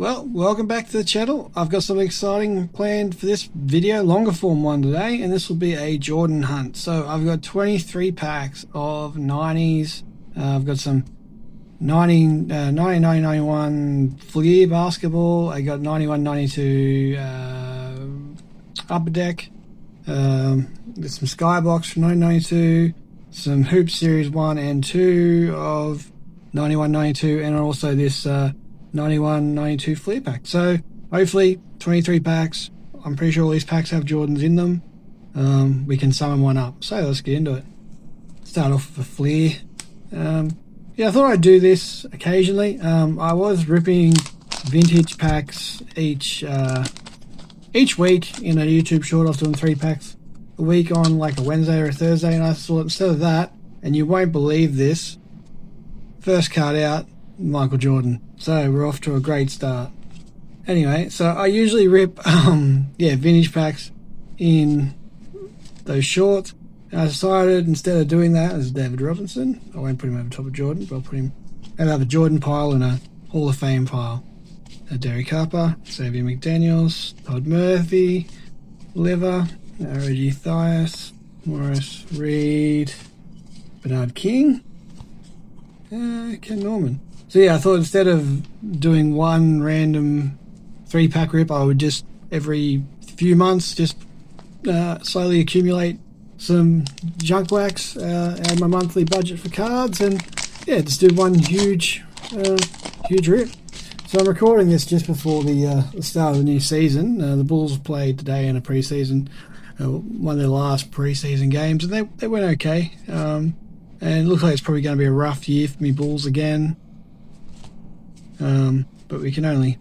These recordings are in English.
Well, welcome back to the channel. I've got something exciting planned for this video, longer form one today, and this will be a Jordan hunt. So I've got 23 packs of 90s. I've got some 91 Fleer basketball. I got 91, 92 Upper Deck. Got some Skybox from 1992, some Hoop Series 1 and 2 of 91, 92, and also this 91, 92 Fleer pack. So hopefully 23 packs. I'm pretty sure all these packs have Jordans in them. We can summon one up. So let's get into it. Start off with a Fleer. Yeah, I thought I'd do this occasionally. I was ripping vintage packs each week in a YouTube short. I was doing 3 packs a week on like a Wednesday or a Thursday, and I thought instead of that, and you won't believe this, first card out, Michael Jordan. So we're off to a great start. Anyway, so I usually rip vintage packs in those shorts. And I decided instead of doing that as David Robinson, I won't put him over top of Jordan, but I'll put him over a Jordan pile and a Hall of Fame pile. Derek Harper, Xavier McDaniels, Todd Murphy, Lever, Reggie Thias, Morris Reed, Bernard King, Ken Norman. So yeah, I thought instead of doing one random 3-pack rip, I would just every few months just slowly accumulate some junk wax, add my monthly budget for cards, and yeah, just do one huge rip. So I'm recording this just before the start of the new season. The Bulls played today in a preseason, one of their last preseason games, and they went okay. And it looks like it's probably going to be a rough year for me Bulls again. But we can only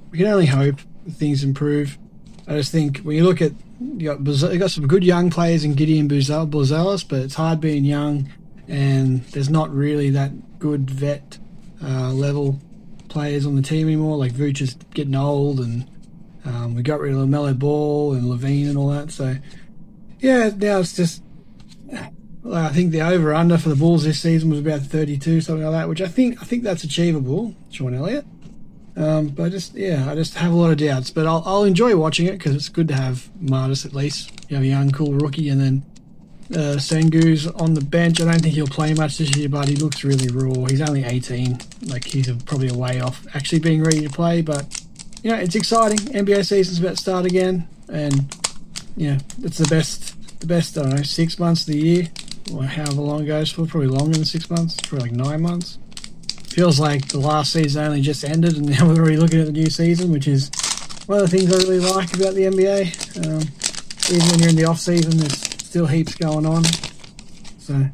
hope things improve. I just think when you look at you got some good young players in Gideon Buzelis, but it's hard being young, and there's not really that good vet level players on the team anymore. Like Vooch is getting old, and we got rid of LaMelo Ball and Levine and all that. So yeah, now it's just I think the over under for the Bulls this season was about 32, something like that, which I think that's achievable. Sean Elliott. But I just have a lot of doubts, but I'll enjoy watching it because it's good to have Martis at least, a young cool rookie, and then Sengu's on the bench. I don't think he'll play much this year, but he looks really raw. He's only 18, like he's probably a way off actually being ready to play, but it's exciting. NBA season's about to start again, and it's the best I don't know, 6 months of the year, or however long it goes for. Probably longer than 6 months, probably like 9 months. Feels like the last season only just ended, and now we're already looking at the new season, which is one of the things I really like about the NBA. Even when you're in the off season, there's still heaps going on. So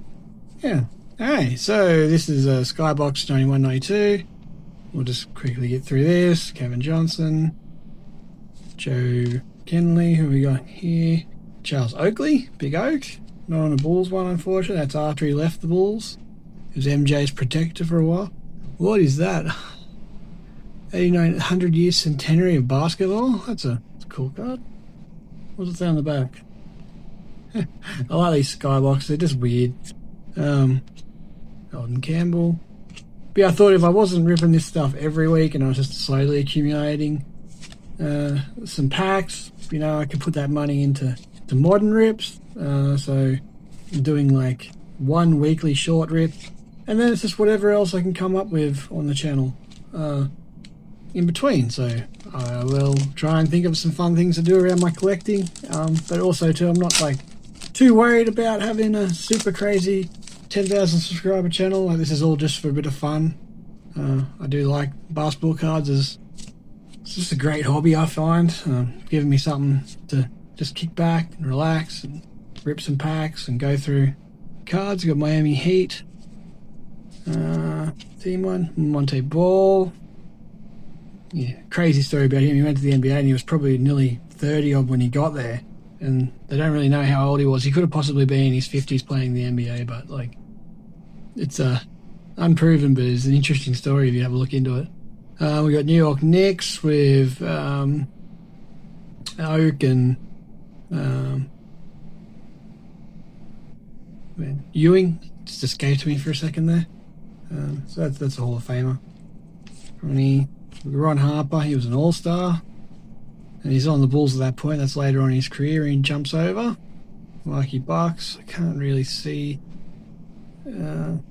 yeah. Alright, so this is a Skybox 9192. We'll just quickly get through this. Kevin Johnson, Joe Kenley, who we got here? Charles Oakley, Big Oak. Not on the Bulls one, unfortunately. That's after he left the Bulls. He was MJ's protector for a while. What is that? 100 years centenary of basketball? That's a cool card. What's it say on the back? I like these Skyboxes, they're just weird. Golden Campbell. But yeah, I thought if I wasn't ripping this stuff every week and I was just slowly accumulating some packs, I could put that money into modern rips. So I'm doing like one weekly short rip, and then it's just whatever else I can come up with on the channel in between. So I will try and think of some fun things to do around my collecting, but also too, I'm not like too worried about having a super crazy 10,000 subscriber channel. Like, this is all just for a bit of fun. I do like basketball cards. It's just a great hobby, I find, giving me something to just kick back and relax and rip some packs and go through cards. Got Miami Heat, team one, Monte Ball. Yeah, crazy story about him. He went to the NBA and he was probably nearly 30 odd when he got there, and they don't really know how old he was. He could have possibly been in his 50s playing the NBA, but like, it's unproven, but it's an interesting story if you have a look into it. We got New York Knicks with Oak and Ewing. Just escaped me for a second there. So that's a Hall of Famer. Ron Harper, he was an all-star. And he's on the Bulls at that point. That's later on in his career. He jumps over. Mikey Bucks. I can't really see. Can't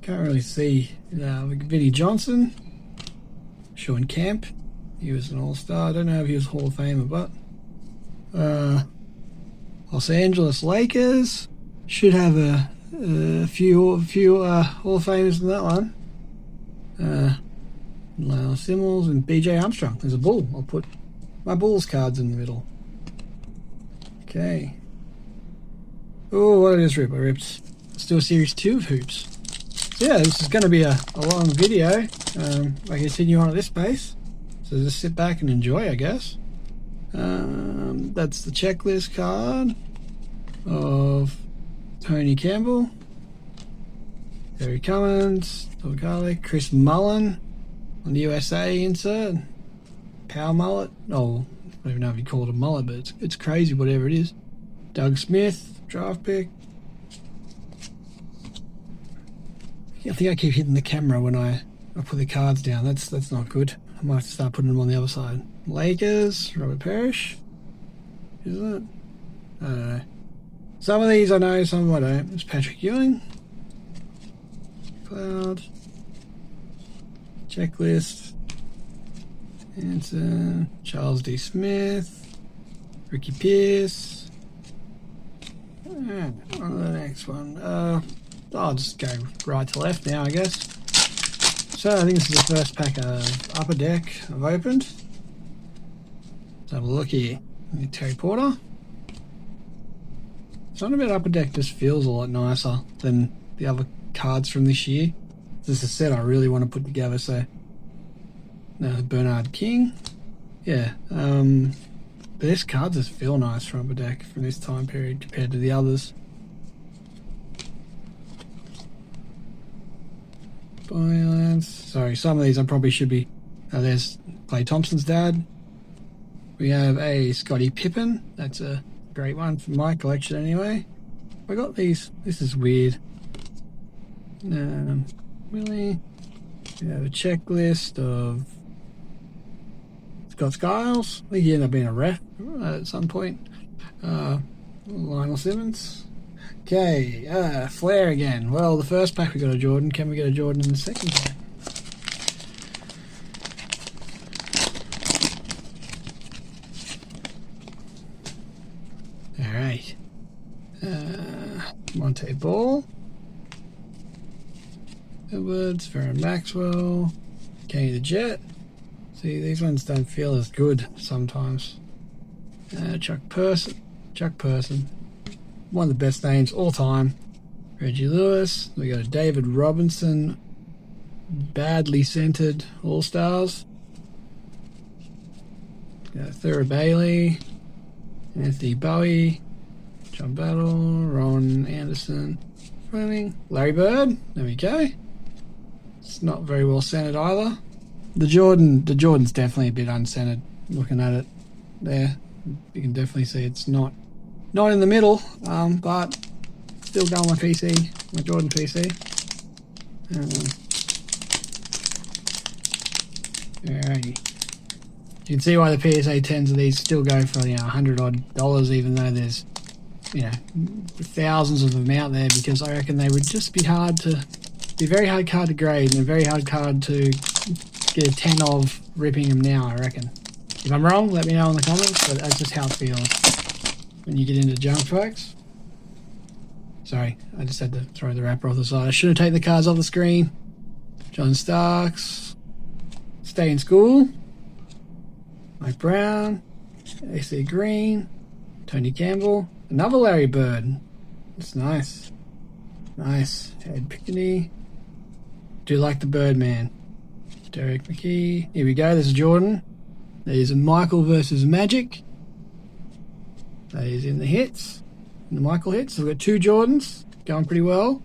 really see. Vinnie Johnson. Sean Kemp. He was an all-star. I don't know if he was Hall of Famer, but Los Angeles Lakers should have a few Hall of Famers in that one. Lionel Simmons and BJ Armstrong. There's a Bull. I'll put my Bulls cards in the middle. Okay. Oh, what did I just rip? I ripped. Let's do a series 2 of hoops. So yeah, this is going to be a long video. I continue on at this pace. So just sit back and enjoy, I guess. That's the checklist card of Tony Campbell, Terry Cummins, Todd Garlick, Chris Mullen on the USA insert. Power mullet. Oh, I don't even know if you call it a mullet, but it's crazy, whatever it is. Doug Smith, draft pick. I think I keep hitting the camera when I put the cards down. That's not good. I might have to start putting them on the other side. Lakers, Robert Parrish. Is it? I don't know. Some of these I know, some of them I don't. It's Patrick Ewing. Cloud. Checklist. Anson. Charles D. Smith. Ricky Pierce. On to the next one. I'll just go right to left now, I guess. So I think this is the first pack of Upper Deck I've opened. Let's have a look here. Terry Porter. Something about Upper Deck just feels a lot nicer than the other cards from this year. This is a set I really want to put together, so... Bernard King. Yeah, this card just feel nice from Upper Deck from this time period compared to the others. Sorry, some of these I probably should be... there's Klay Thompson's dad. We have a Scottie Pippen. That's a great one from my collection anyway. I got these. This is weird. Really? We have a checklist of Scott Skiles. I think he ended up being a ref at some point. Lionel Simmons. Okay, Flair again. Well, the first pack we got a Jordan. Can we get a Jordan in the second pack? Alright. Monte Ball. Edwards, Farron Maxwell. Kenny the Jet. See, these ones don't feel as good sometimes. Chuck Person. One of the best names all time. Reggie Lewis. We got a David Robinson. Badly scented All-Stars. Thurra Bailey. Anthony Bowie. John Battle. Ron Anderson. Fleming. Larry Bird. There we go. It's not very well scented either. The Jordan's definitely a bit unscented. Looking at it there, you can definitely see it's not in the middle, but still going my PC, my Jordan PC. Alrighty. You can see why the PSA 10s of these still go for $100 odd, even though there's thousands of them out there, because I reckon they would just be very hard card to grade and a very hard card to get a 10 of ripping them now, I reckon. If I'm wrong, let me know in the comments, but that's just how it feels when you get into junk packs. Sorry, I just had to throw the wrapper off the side. I should have taken the cards off the screen. John Starks. Stay in School. Mike Brown. AC Green. Tony Campbell. Another Larry Bird. That's nice. Nice. Ed Pickney. Do like the Birdman. Derek McKee. Here we go. There's Jordan. There's a Michael versus Magic. That is in the hits. In the Michael hits. So we've got 2 Jordans. Going pretty well.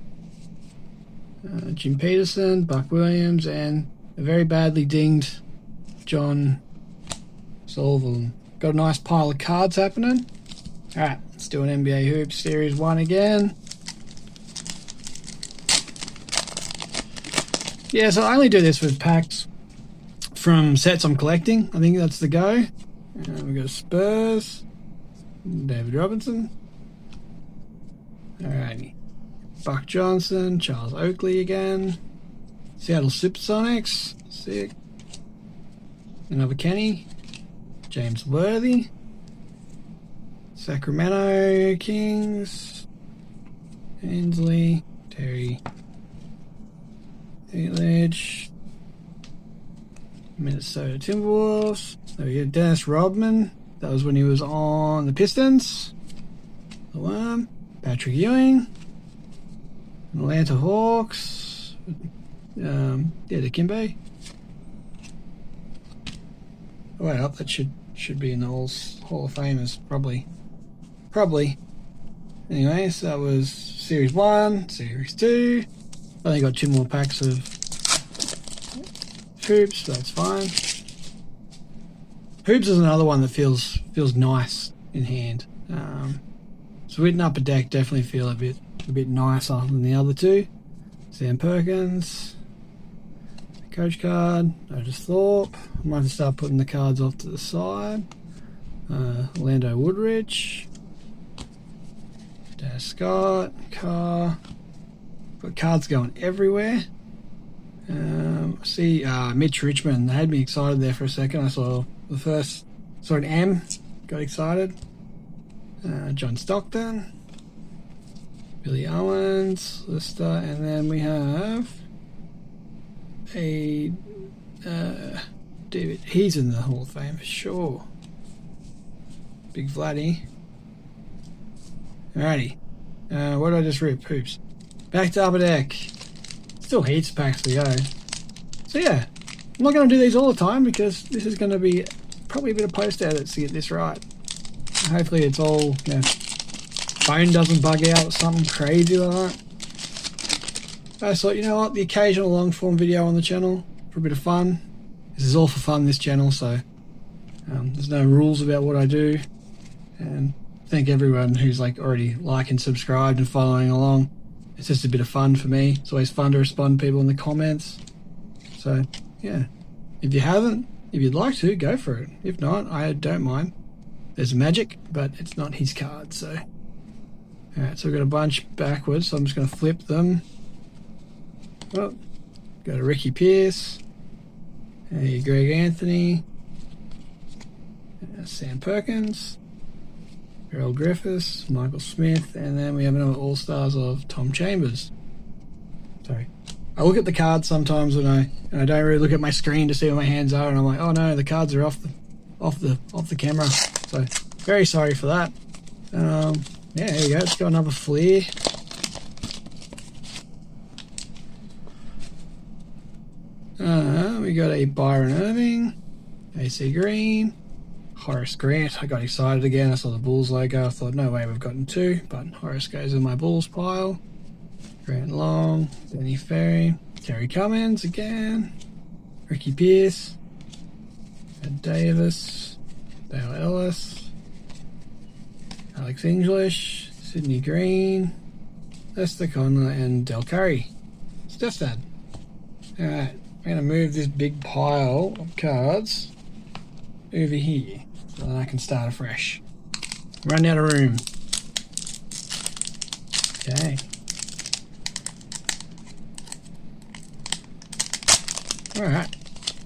Jim Peterson, Buck Williams, and a very badly dinged John Sullivan. Got a nice pile of cards happening. Alright, let's do an NBA Hoops Series 1 again. Yeah, so I only do this with packs from sets I'm collecting. I think that's the go. We got Spurs, David Robinson. Alrighty. Buck Johnson, Charles Oakley again. Seattle Supersonics, sick. Another Kenny. James Worthy. Sacramento Kings. Ainsley. Terry Eledge. Minnesota Timberwolves. There we go. Dennis Rodman. That was when he was on the Pistons. The one. Patrick Ewing. Atlanta Hawks. Yeah, the Kimbe. Oh, wait up, that should be in the Hall of Famers, probably. Anyway, so that was Series 1, Series 2. I only got 2 more packs of Hoops, so that's fine. Hoops is another one that feels nice in hand. Sweet and Upper Deck definitely feel a bit nicer than the other two. Sam Perkins. Coach card, Otis Thorpe. I might have to start putting the cards off to the side. Orlando Woodridge. Dennis Scott. Carr. Got cards going everywhere. See Mitch Richmond. They had me excited there for a second. I saw the first. Saw an M. Got excited. John Stockton. Billy Owens. Lister. And then we have a David. He's in the Hall of Fame for sure. Big Vladdy. Alrighty. What did I just rip? Hoops. Back to Upper Deck. Still heaps of packs to go. So yeah, I'm not going to do these all the time because this is going to be probably a bit of post edits to get this right. Hopefully it's all, phone doesn't bug out or something crazy like that. I thought, you know what, the occasional long form video on the channel for a bit of fun. This is all for fun, this channel, so there's no rules about what I do. And thank everyone who's already and subscribed and following along. It's just a bit of fun for me. It's always fun to respond to people in the comments. So yeah, if you haven't, if you'd like to, go for it. If not, I don't mind. There's Magic, but it's not his card, so. Alright, so we've got a bunch backwards, so I'm just going to flip them. Oh, got a Ricky Pierce, a Greg Anthony, Sam Perkins, Errol Griffiths, Michael Smith, and then we have another All-Stars of Tom Chambers. Sorry. I look at the cards sometimes when I don't really look at my screen to see where my hands are, and I'm like, oh no, the cards are off the camera. So very sorry for that. Yeah, there you go. Let's go another Fleer. We got a Byron Irving, AC Green, Horace Grant. I got excited again. I saw the Bulls logo. I thought, no way we've gotten 2, but Horace goes in my Bulls pile. Grant Long, Danny Ferry, Terry Cummins again, Ricky Pierce, Ed Davis, Dale Ellis, Alex English, Sidney Green, Lester Conley, and Del Curry. It's just that. Alright, I'm going to move this big pile of cards over here so that I can start afresh. Run out of room. Okay. Alright,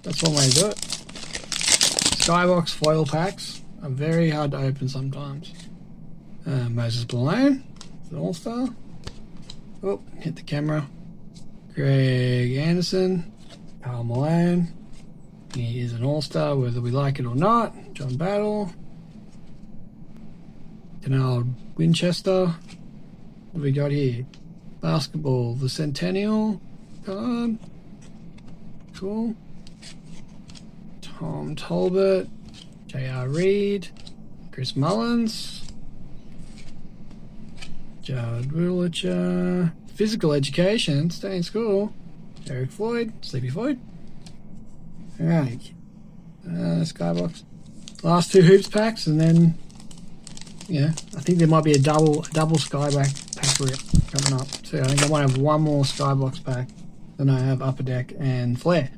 that's one way to do it. Skybox foil packs are very hard to open sometimes. Moses Malone, an all-star. Oh, hit the camera. Greg Anderson, Karl Malone. He is an all-star whether we like it or not. John Battle. Denard Winchester. What have we got here? Basketball, the Centennial card. Cool. Tom Tolbert, J.R. Reed, Chris Mullins, Jared Woolitcher, Physical Education, Stay in School, Eric Floyd, Sleepy Floyd. Alright. Skybox. Last 2 hoops packs, and then, yeah, I think there might be a double Skybox pack rip coming up. So I think I might have one more Skybox pack than I have Upper Deck and Flare.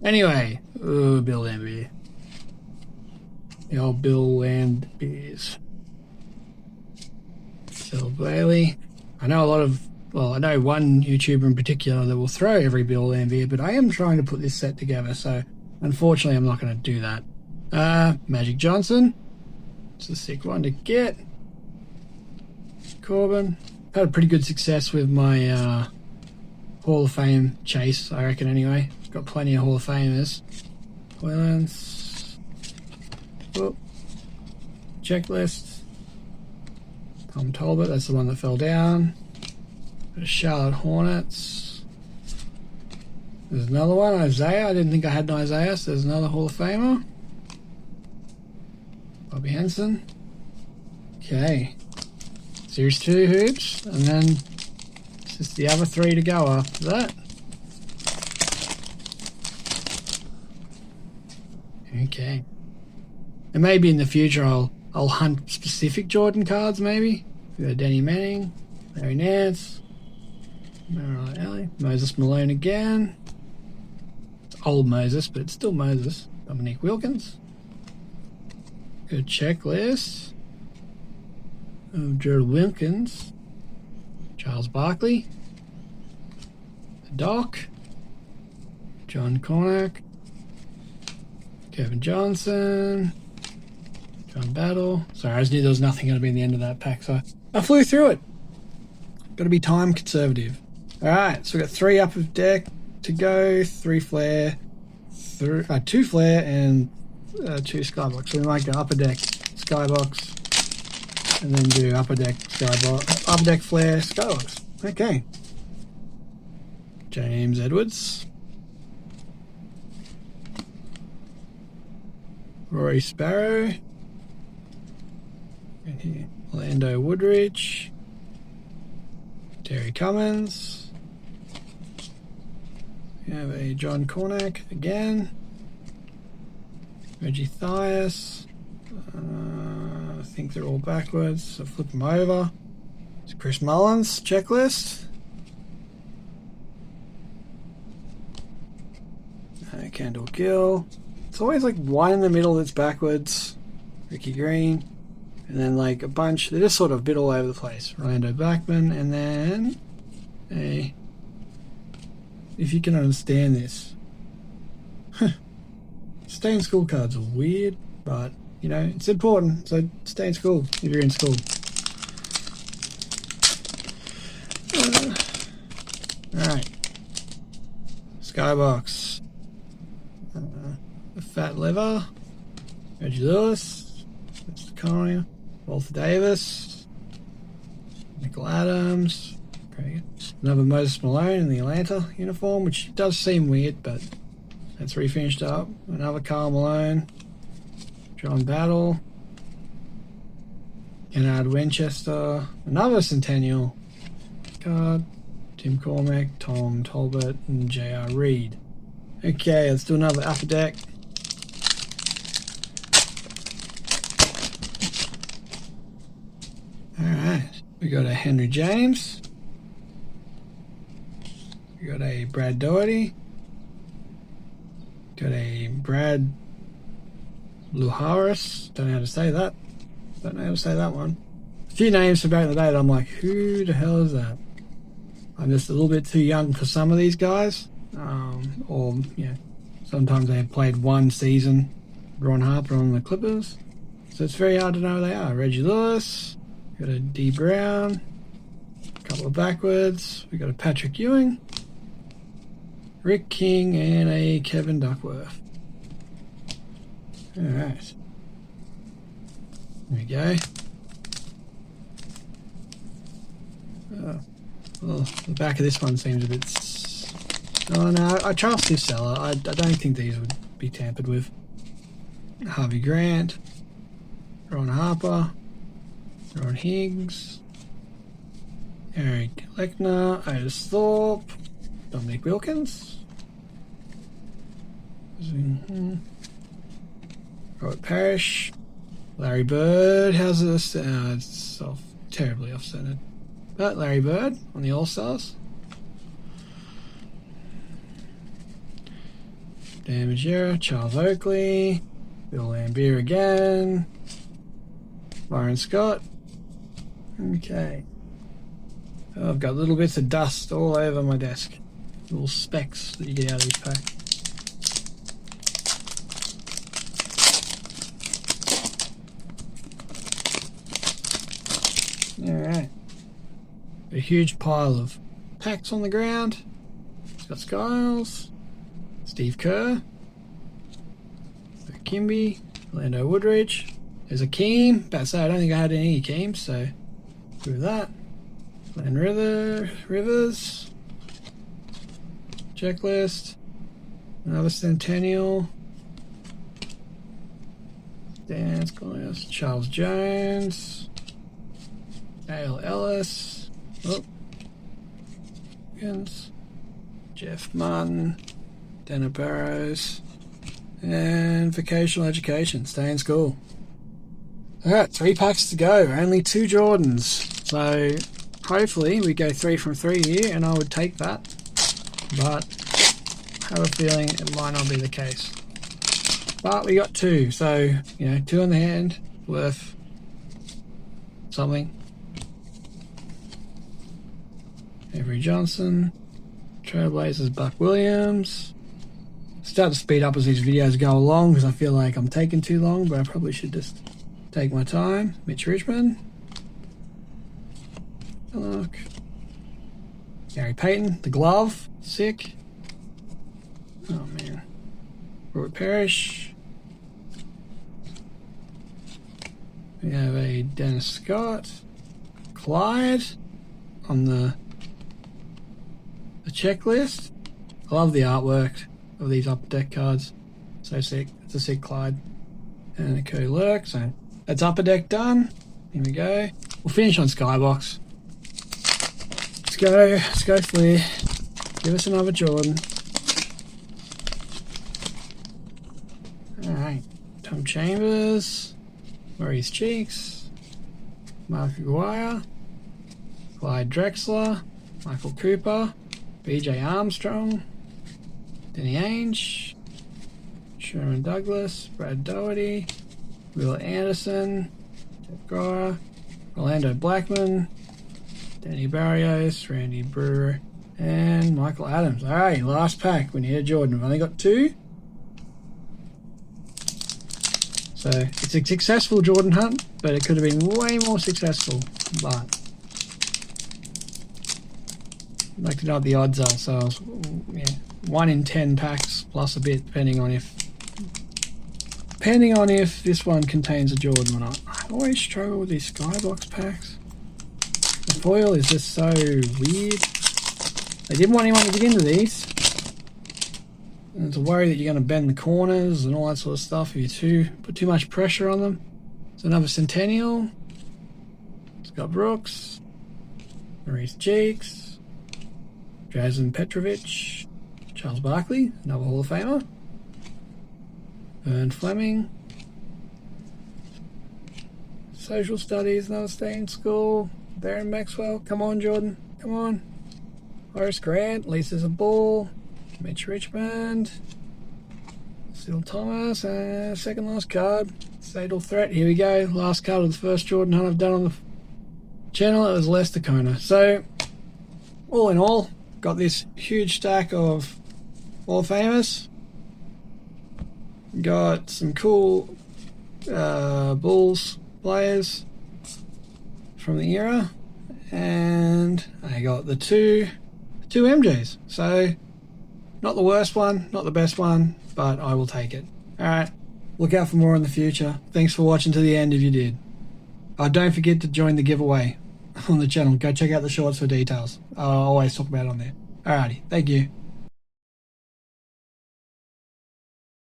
Anyway, Bill Lambie. The old Bill and Beers. Phil Bailey. I know a lot of, well, I know one YouTuber in particular that will throw every Bill and Beer, but I am trying to put this set together, so unfortunately I'm not going to do that. Magic Johnson. It's a sick one to get. Corbin. Had a pretty good success with my Hall of Fame chase, I reckon, anyway. Got plenty of Hall of Famers. Hoylands. Oh. Checklist. Tom Talbot, that's the one that fell down. Charlotte Hornets. There's another one, Isaiah. I didn't think I had an Isaiah, so there's another Hall of Famer. Bobby Henson. Okay. Series 2 hoops, and then it's just the other 3 to go after that. Okay. And maybe in the future I'll hunt specific Jordan cards, maybe. We got Danny Manning, Larry Nance, Marilyn Alley, Moses Malone again. It's old Moses, but it's still Moses. Dominique Wilkins. Good checklist. Gerald Wilkins. Charles Barkley. The Doc. John Cornack. Kevin Johnson. John Battle. Sorry, I just knew there was nothing going to be in the end of that pack, so I flew through it. Got to be time conservative. Alright, so we've got 3 up of deck to go, 3 flare, 2 flare, and 2 Skybox. So we might go upper deck, Skybox, and then do upper deck, Skybox, upper deck flare, Skybox. Okay. James Edwards. Rory Sparrow. And here, Orlando Woodridge. Terry Cummins. We have a John Cornack again. Reggie Thias. I think they're all backwards, so flip them over. It's Chris Mullins checklist. Kendall Gill. It's always like one in the middle that's backwards. Ricky Green. And then like a bunch, they're just sort of a bit all over the place. Orlando Blackman, and then if you can understand this. Stay in school cards are weird, but you know, it's important, so stay in school if you're in school. Alright. Skybox. The Fat Lever. Reggie Lewis. Mr. Conner. Walter Davis. Nickel Adams. Okay. Another Moses Malone in the Atlanta uniform, which does seem weird, but that's refinished up. Another Karl Malone. John Battle. Kennard Winchester. Another Centennial card. Tim Cormack, Tom Talbot, and J.R. Reed. Okay, let's do another upper deck. Alright, we got a Henry James. We got a Brad Doherty. Got a Brad Luharis. Don't know how to say that. Don't know how to say that one. A few names from back in the day that I'm like, who the hell is that? I'm just a little bit too young for some of these guys. Or, you know, sometimes they have played one season. Ron Harper on the Clippers. So it's very hard to know who they are. Reggie Lewis. Got a D. Brown. A couple of backwards. We got a Patrick Ewing. Rick King and a Kevin Duckworth. Alright. There we go. Well, the back of this one seems a bit... Oh no, I trust this seller. I don't think these would be tampered with. Harvey Grant. Ron Harper. Ron Higgs. Eric Lechner. Otis Thorpe. Dominic Wilkins. Robert Parrish. Larry Bird. How's this? It's terribly off-centered. But Larry Bird on the All-Stars. Dan Majera, Charles Oakley, Bill Lambier again, Byron Scott. Okay. Oh, I've got little bits of dust all over my desk. Little specks that you get out of these packs. Alright. A huge pile of packs on the ground. Scott Skiles, Steve Kerr, Kimby, Orlando Woodridge. There's a Keem. About to say, I don't think I had any Keems, so do that. Glenn Rivers. Checklist. Another Centennial. Dan Skiles. Charles Jones. Dale Ellis. Oh. Jeff Martin. Dana Barrows. And vocational education. Stay in school. Alright, 3 packs to go. Only 2 Jordans. So hopefully we go 3 from 3 here, and I would take that. But I have a feeling it might not be the case. But we got 2, so 2 in the hand, worth something. Avery Johnson, Trailblazers, Buck Williams. Start to speed up as these videos go along because I feel like I'm taking too long, but I probably should just take my time. Mitch Richmond. Look. Gary Payton, the glove, sick. Oh man. Robert Parrish. We have a Dennis Scott. Clyde on the checklist. I love the artwork of these upper deck cards. So sick. It's a sick Clyde. And a Cody Lurk. So that's upper deck done. Here we go. We'll finish on Skybox. Let's go Flair. Give us another Jordan. Alright. Tom Chambers. Maurice Cheeks. Mark Aguirre. Clyde Drexler. Michael Cooper. BJ Armstrong. Denny Ainge. Sherman Douglas. Brad Doherty. Will Anderson. Jeff Grower. Orlando Blackman. Danny Barrios. Randy Brewer. And Michael Adams. Alright, last pack. We need a Jordan. We've only got 2. So it's a successful Jordan hunt, but it could have been way more successful. But I'd like to know what the odds are. So yeah, 1 in 10 packs plus a bit, depending on if this one contains a Jordan or not. I always struggle with these Skybox packs. The foil is just so weird. They didn't want anyone to get into these. And it's a worry that you're going to bend the corners and all that sort of stuff if you put too much pressure on them. So another Centennial. Scott Brooks. Maurice Cheeks. Drazen Petrovic. Charles Barkley, another Hall of Famer. Vern Fleming. Social Studies, another stay in school. Darren Maxwell, come on Jordan, come on. Horace Grant, at least there's a ball. Mitch Richmond. Still Thomas, second last card. Fatal Threat, here we go. Last card of the first Jordan hunt I've done on the channel. It was Lester Kona. So, all in all, got this huge stack of Hall of Famers. Got some cool Bulls players from the era. And I got the two MJs. So, not the worst one, not the best one, but I will take it. Alright, look out for more in the future. Thanks for watching to the end if you did. Don't forget to join the giveaway on the channel. Go check out the shorts for details. I'll always talk about it on there. Alrighty, thank you.